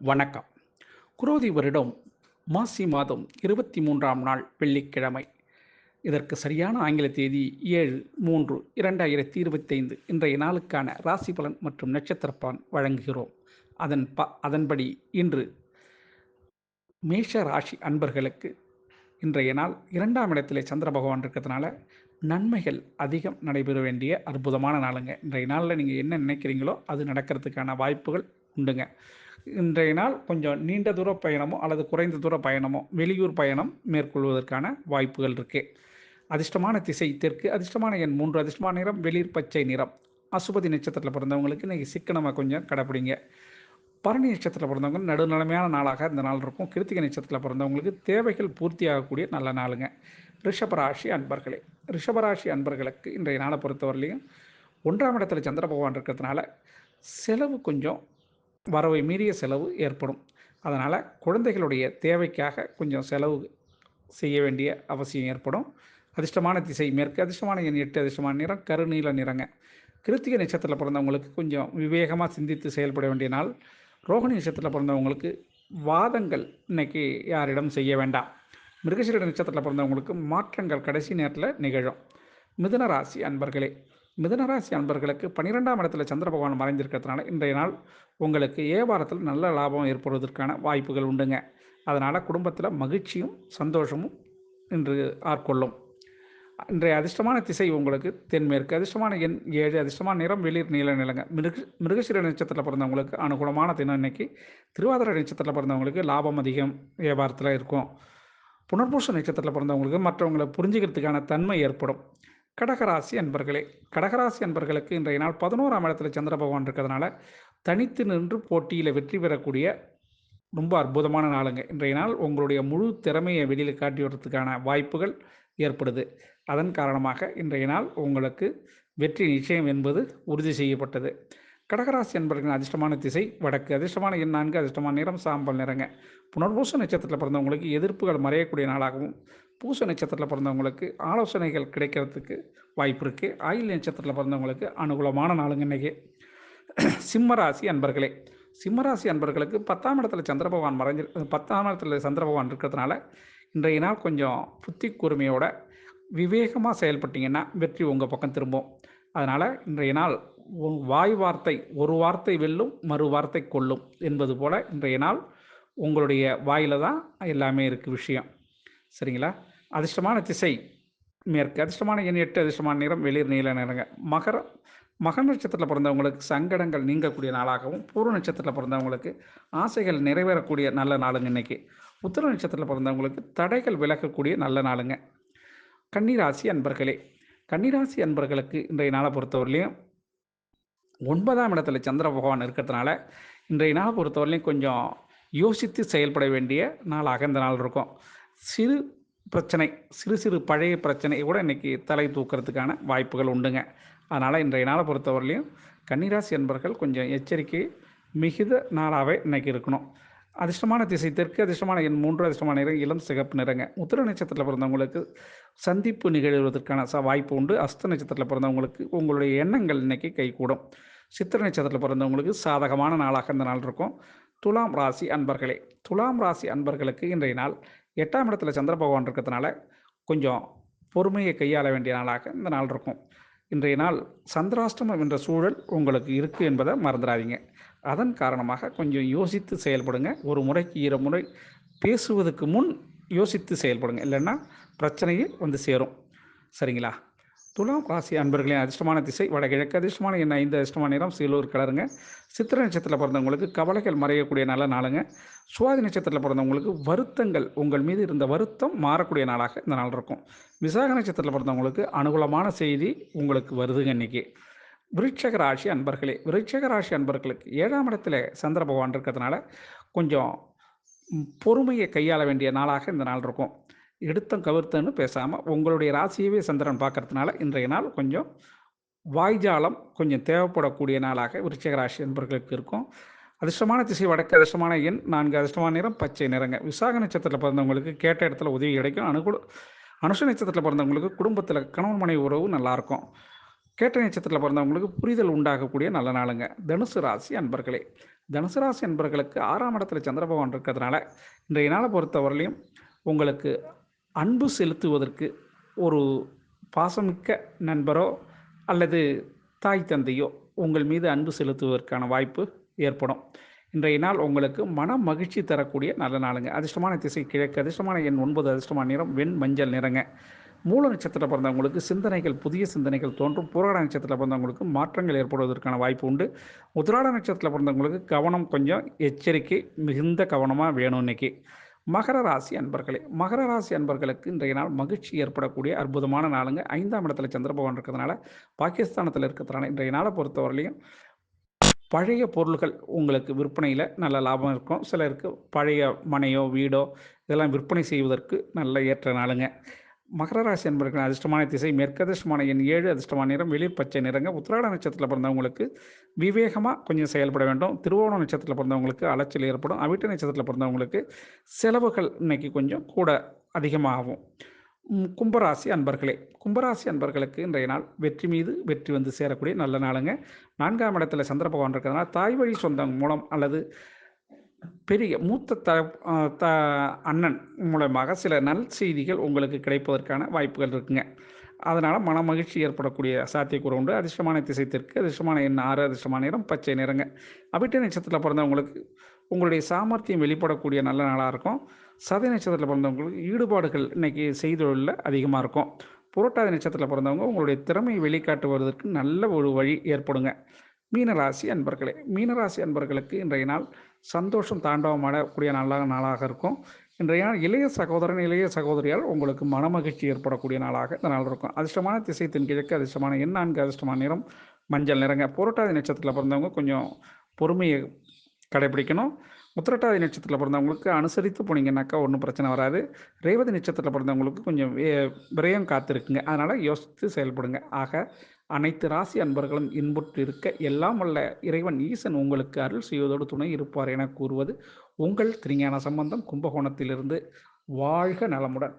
வணக்கம். குரோதி வருடம் மாசி மாதம் 23ஆம் நாள் வெள்ளிக்கிழமை. இதற்கு சரியான ஆங்கில தேதி 7/3/2025. இன்றைய நாளுக்கான ராசி பலன் மற்றும் நட்சத்திர பலன் வழங்குகிறோம். அதன்படி இன்று மேஷ ராசி அன்பர்களுக்கு இன்றைய நாள் 2ஆம் இடத்திலே சந்திர பகவான் இருக்கிறதுனால நன்மைகள் அதிகம் நடைபெற வேண்டிய அற்புதமான நாளுங்க. இன்றைய நாளில் நீங்கள் என்ன நினைக்கிறீங்களோ அது நடக்கிறதுக்கான வாய்ப்புகள் உண்டுங்க. இன்றைய நாள் கொஞ்சம் நீண்ட தூர பயணமோ அல்லது குறைந்த தூர பயணமோ, வெளியூர் பயணம் மேற்கொள்வதற்கான வாய்ப்புகள் இருக்குது. அதிர்ஷ்டமான திசை தெற்கு, அதிர்ஷ்டமான எண் 3, அதிர்ஷ்டமான நிறம் வெளிர் பச்சை நிறம். அசுபதி நட்சத்திரத்தில் பிறந்தவங்களுக்கு இன்றைக்கி சிக்கனமாக கொஞ்சம் கடைப்பிடிங்க. பரணி நட்சத்திரத்தில் பிறந்தவங்க நடுநிலைமையான நாளாக இந்த நாள் இருக்கும். கிருத்திகை நட்சத்திரத்தில் பிறந்தவங்களுக்கு தேவைகள் பூர்த்தியாகக்கூடிய நல்ல நாளுங்க. ரிஷபராசி அன்பர்களே, ரிஷபராசி அன்பர்களுக்கு இன்றைய நாளை பொறுத்தவரையிலையும் 1ஆம் இடத்துல சந்திர பகவான் இருக்கிறதுனால செலவு கொஞ்சம் வரவை மீறிய செலவு ஏற்படும். அதனால் குழந்தைகளுடைய தேவைக்காக கொஞ்சம் செலவு செய்ய வேண்டிய அவசியம் ஏற்படும். அதிர்ஷ்டமான திசை மேற்கு, அதிர்ஷ்டமான எண் 8, அதிர்ஷ்டமான நிறம் கருநீல நிறங்க. கிருத்திகை நட்சத்திரத்தில் பிறந்தவங்களுக்கு கொஞ்சம் விவேகமாக சிந்தித்து செயல்பட வேண்டிய நாள். ரோகிணி நட்சத்திரத்தில் பிறந்தவங்களுக்கு வாதங்கள் இன்னைக்கு யாரிடம் செய்ய வேண்டாம். மிருகசீரிட நட்சத்திரத்தில் பிறந்தவங்களுக்கு மாற்றங்கள் கடைசி நேரத்தில் நிகழும். மிதுன ராசி அன்பர்களே, மிதுனராசி அன்பர்களுக்கு 12ஆம் இடத்துல சந்திர பகவான் மறைந்திருக்கிறதுனால இன்றைய நாள் உங்களுக்கு வியாபாரத்தில் நல்ல லாபம் ஏற்படுவதற்கான வாய்ப்புகள் உண்டுங்க. அதனால் குடும்பத்தில் மகிழ்ச்சியும் சந்தோஷமும் இன்று ஆட்கொள்ளும். இன்றைய அதிர்ஷ்டமான திசை உங்களுக்கு தென்மேற்கு, அதிர்ஷ்டமான எண் 7, அதிர்ஷ்டமான நிறம் வெளிர் நீல நிலங்க. மிருகசீர நட்சத்திரத்தில் பிறந்தவங்களுக்கு அனுகூலமான தினம் இன்னைக்கு. திருவாதிரை நட்சத்திரத்தில் பிறந்தவங்களுக்கு லாபம் அதிகம் வியாபாரத்தில் இருக்கும். புனர்பூச நட்சத்திரத்தில் பிறந்தவங்களுக்கு மற்றவங்களை புரிஞ்சுக்கிறதுக்கான தன்மை ஏற்படும். கடகராசி அன்பர்களே, கடகராசி அன்பர்களுக்கு இன்றைய நாள் 11ஆம் இடத்துல சந்திர பகவான் இருக்கிறதுனால தனித்து நின்று போட்டியில் வெற்றி பெறக்கூடிய ரொம்ப அற்புதமான நாளுங்க. இன்றைய நாள் உங்களுடைய முழு திறமையை வெளியில் காட்டி வர்றதுக்கான வாய்ப்புகள் ஏற்படுது. அதன் காரணமாக இன்றைய நாள் உங்களுக்கு வெற்றி நிச்சயம் என்பது உறுதி செய்யப்பட்டது. கடகராசி அன்பர்களின் அதிர்ஷ்டமான திசை வடக்கு, அதிர்ஷ்டமான எண் 4, அதிர்ஷ்டமான நிறம் சாம்பல் நிறங்க. புனர்பூச நட்சத்திரத்தில் பிறந்தவங்களுக்கு எதிர்ப்புகள் மறையக்கூடிய நாளாகவும், பூச நட்சத்திரத்தில் பிறந்தவங்களுக்கு ஆலோசனைகள் கிடைக்கிறதுக்கு வாய்ப்பு இருக்குது. ஆயில்ய நட்சத்திரத்தில் பிறந்தவங்களுக்கு அனுகூலமான நாளுங்க இன்றைக்கி. சிம்மராசி அன்பர்களே, சிம்மராசி அன்பர்களுக்கு 10ஆம் இடத்துல சந்திர பகவான் 10ஆம் இடத்துல சந்திர பகவான் இருக்கிறதுனால இன்றைய நாள் கொஞ்சம் புத்தி கூர்மையோட விவேகமாக செயல்பட்டீங்கன்னா வெற்றி உங்கள் பக்கம் திரும்பும். அதனால் இன்றைய நாள் வாய் வார்த்தை ஒரு வார்த்தை வெல்லும், மறு வார்த்தை கொல்லும் என்பது போல் இன்றைய நாள் உங்களுடைய வாயில் தான் எல்லாமே இருக்குது விஷயம். சரிங்களா? அதிர்ஷ்டமான திசை மேற்கு, அதிர்ஷ்டமான எண் 8, அதிர்ஷ்டமான நிறம் வெளிர் நீல நிறங்க. மக நட்சத்திரத்தில் பிறந்தவங்களுக்கு சங்கடங்கள் நீங்கக்கூடிய நாளாகவும், பூர்வ நட்சத்திரத்தில் பிறந்தவங்களுக்கு ஆசைகள் நிறைவேறக்கூடிய நல்ல நாளுங்க இன்றைக்கி. உத்திர நட்சத்திரத்தில் பிறந்தவங்களுக்கு தடைகள் விலகக்கூடிய நல்ல நாளுங்க. கன்னிராசி அன்பர்களே, கன்னிராசி அன்பர்களுக்கு இன்றைய நாளை பொறுத்தவரையிலையும் 9ஆம் இடத்துல சந்திர பகவான் இருக்கிறதுனால இன்றைய நாளை பொறுத்தவரையிலையும் கொஞ்சம் யோசித்து செயல்பட வேண்டிய நாளாக இந்த நாள் இருக்கும். சிறு பிரச்சனை, சிறு சிறு பழைய பிரச்சனை கூட இன்றைக்கி தலை தூக்கிறதுக்கான வாய்ப்புகள் உண்டுங்க. அதனால் இன்றைய நாளை பொறுத்தவரையிலையும் கன்னிராசி அன்பர்கள் கொஞ்சம் எச்சரிக்கை மிகுந்த நாளாகவே இன்றைக்கி இருக்கணும். அதிர்ஷ்டமான திசை தெற்கு, அதிர்ஷ்டமான எண் 3, அதிர்ஷ்டமான நிறம் இளம் சிகப்பு நிறங்க. உத்திர நட்சத்திரத்தில் பிறந்தவங்களுக்கு சந்திப்பு நிகழ்வதற்கான வாய்ப்பு உண்டு. அஸ்த நட்சத்திரத்தில் பிறந்தவங்களுக்கு உங்களுடைய எண்ணங்கள் இன்றைக்கி கைகூடும். சித்திரை நட்சத்திரத்தில் பிறந்தவங்களுக்கு சாதகமான நாளாக இந்த நாள் இருக்கும். துலாம் ராசி அன்பர்களே, துலாம் ராசி அன்பர்களுக்கு இன்றைய நாள் 8ஆம் இடத்துல சந்திர பகவான் இருக்கிறதுனால கொஞ்சம் பொறுமையை கையாள வேண்டிய நாளாக இந்த நாள் இருக்கும். இன்றைய நாள் சந்திராஷ்டமம் என்ற சூழல் உங்களுக்கு இருக்குது என்பதை மறந்துடாதீங்க. அதன் காரணமாக கொஞ்சம் யோசித்து செயல்படுங்க. ஒரு முறைக்கு 2 முறை பேசுவதற்கு முன் யோசித்து செயல்படுங்க. இல்லைன்னா பிரச்சனையே வந்து சேரும். சரிங்களா? துலாம் ராசி அன்பர்களின் அதிர்ஷ்டமான திசை வடகிழக்கு, அதிர்ஷ்டமான எண் 5, அதிர்ஷ்டமான நிறம் சிலூர் கலருங்க. சித்திரை நட்சத்திரத்தில் பிறந்தவங்களுக்கு கவலைகள் மறையக்கூடிய நல்ல நாளுங்க. சுவாதி நட்சத்திரத்தில் பிறந்தவங்களுக்கு வருத்தங்கள், உங்கள் மீது இருந்த வருத்தம் மாறக்கூடிய நாளாக இந்த நாள் இருக்கும். விசாக நட்சத்திரத்தில் பிறந்தவங்களுக்கு அனுகூலமான செய்தி உங்களுக்கு வருதுங்க இன்றைக்கி. விருட்சக ராசி அன்பர்களே, விருட்சக ராசி அன்பர்களுக்கு 7ஆம் இடத்துல சந்திர பகவான் இருக்கிறதுனால கொஞ்சம் பொறுமையை கையாள வேண்டிய நாளாக இந்த நாள் இருக்கும். எடுத்தம் கவிர்த்தன்னு பேசாமல் உங்களுடைய ராசியவே சந்திரன் பார்க்கறதுனால இன்றைய நாள் கொஞ்சம் வாய்ஜாலம் கொஞ்சம் தேவைப்படக்கூடிய நாளாக விருச்சிக ராசி என்பவர்களுக்கு இருக்கும். அதிர்ஷ்டமான திசை வடக்கு, அதிர்ஷ்டமான எண் 4, அதிர்ஷ்டமான நிறம் பச்சை நிறங்க. விசாக நட்சத்திரத்தில் பிறந்தவங்களுக்கு கேட்ட இடத்துல உதவி கிடைக்கும். அனுஷ நட்சத்திரத்தில் பிறந்தவங்களுக்கு குடும்பத்தில் கணவன் மனைவி உறவு நல்லாயிருக்கும். கேட்டை நட்சத்திரத்தில பிறந்தவங்களுக்கு புரிதல் உண்டாகக்கூடிய நல்ல நாளுங்க. தனுசு ராசி அன்பர்களே, தனுசு ராசி அன்பர்களுக்கு 6ஆம் இடத்துல சந்திர பகவான் இருக்கிறதுனால, இன்றைய நாள பொறுத்தவரையிலும் உங்களுக்கு அன்பு செலுத்துவதற்கு ஒரு பாசமிக்க நண்பரோ அல்லது தாய் தந்தையோ உங்கள் மீது அன்பு செலுத்துவதற்கான வாய்ப்பு ஏற்படும். இன்றைய நாள் உங்களுக்கு மன மகிழ்ச்சி தரக்கூடிய நல்ல நாளுங்க. அதிர்ஷ்டமான திசை கிழக்கு, அதிர்ஷ்டமான எண் 9, அதிர்ஷ்டமான நிறம் வெண் மஞ்சள் நிறங்க. மூல நட்சத்திரத்தில பிறந்தவங்களுக்கு சிந்தனைகள், புதிய சிந்தனைகள் தோன்றும். பூராட நட்சத்திரத்தில பிறந்தவங்களுக்கு மாற்றங்கள் ஏற்படுவதற்கான வாய்ப்பு உண்டு. உத்திராட நட்சத்திரத்தில பிறந்தவங்களுக்கு கவனம் கொஞ்சம் எச்சரிக்கை மிகுந்த கவனமாக வேணும் இன்னைக்கு. மகர ராசி அன்பர்களே, மகர ராசி அன்பர்களுக்கு இன்றைய நாள் மகிழ்ச்சி ஏற்படக்கூடிய அற்புதமான நாளுங்க. 5ஆம் இடத்துல சந்திர பகவான் இருக்கிறதுனால, பாகிஸ்தானத்தில இருக்கிறதுனால இன்றைய நாளை பொறுத்தவரையிலையும் பழைய பொருள்கள் உங்களுக்கு விற்பனையில் நல்ல லாபம் இருக்கும். சிலருக்கு பழைய மனையோ வீடோ இதெல்லாம் விற்பனை செய்வதற்கு நல்ல ஏற்ற நாளுங்க. மகர ராசி என்பவர்கள் அதிர்ஷ்டமான திசை மேற்கு, அதிர்ஷ்டமான எண் 7, அதிர்ஷ்டமான நிறம் வெளிர் பச்சை நிறங்க. உத்திராட நட்சத்திரத்தில் பிறந்தவங்களுக்கு விவேகமாக கொஞ்சம் செயல்பட வேண்டும். திருவோண நட்சத்திரத்தில் பிறந்தவங்களுக்கு அலைச்சல் ஏற்படும். அவிட்ட நட்சத்திரத்தில் பிறந்தவங்களுக்கு செலவுகள் இன்னைக்கு கொஞ்சம் கூட அதிகமாகும். கும்பராசி அன்பர்களே, கும்பராசி அன்பர்களுக்கு இன்றைய நாள் வெற்றி மீது வெற்றி வந்து சேரக்கூடிய நல்ல நாளுங்க. 4ஆம் இடத்துல சந்திர பகவான் இருக்கிறதுனால தாய் வழி சொந்தம் மூலம் அல்லது பெரிய மூத்த அண்ணன் மூலமாக சில நல் செய்திகள் உங்களுக்கு கிடைப்பதற்கான வாய்ப்புகள் இருக்குங்க. அதனால் மன மகிழ்ச்சி ஏற்படக்கூடிய சாத்தியக்கூறு உண்டு. அதிர்ஷ்டமான திசை தெற்கு, அதிர்ஷ்டமான எண் 6, அதிர்ஷ்டமான நிறம் பச்சை நிறங்க. அவிட்ட நட்சத்திரத்தில் பிறந்தவங்களுக்கு உங்களுடைய சாமர்த்தியம் வெளிப்படக்கூடிய நல்ல நாளாக இருக்கும். சதய நட்சத்திரத்தில் பிறந்தவங்களுக்கு ஈடுபாடுகள் இன்றைக்கி செய்தொழிலில் அதிகமாக இருக்கும். புரட்டாதி நட்சத்திரத்தில் பிறந்தவங்க உங்களுடைய திறமையை வெளிக்காட்டுவதற்கு நல்ல ஒரு வழி ஏற்படுங்க. மீனராசி அன்பர்களே, மீனராசி அன்பர்களுக்கு இன்றைய நாள் சந்தோஷம் தாண்டவமாடக்கூடிய நாளாக இருக்கும். இன்றைய நாள் இளைய சகோதரன், இளைய சகோதரியால் உங்களுக்கு மனமகிழ்ச்சி ஏற்படக்கூடிய நாளாக இந்த நாள் இருக்கும். அதிர்ஷ்டமான திசை தென்கிழக்கு, அதிர்ஷ்டமான எண் 4, அதிர்ஷ்டமான நிறம் மஞ்சள் நிறங்க. புரட்டாதி நட்சத்திரத்தில் பிறந்தவங்க கொஞ்சம் பொறுமையை கடைபிடிக்கணும். உத்திரட்டாதி நட்சத்திரத்தில் பிறந்தவங்களுக்கு அனுசரித்து போனீங்கன்னாக்கா ஒன்றும் பிரச்சனை வராது. ரேவதி நட்சத்திரத்தில் பிறந்தவங்களுக்கு கொஞ்சம் விரயம் காத்திருக்குங்க. அதனால் யோசித்து செயல்படுங்க. ஆக அனைத்து ராசி அன்பர்களும் இன்புற்று இருக்க எல்லாம் வல்ல இறைவன் ஈசன் உங்களுக்கு அருள் செய்வதோடு துணை இருப்பார் என கூறுவது உங்கள் திருஞான சம்பந்தம், கும்பகோணத்திலிருந்து. வாழ்க நலமுடன்.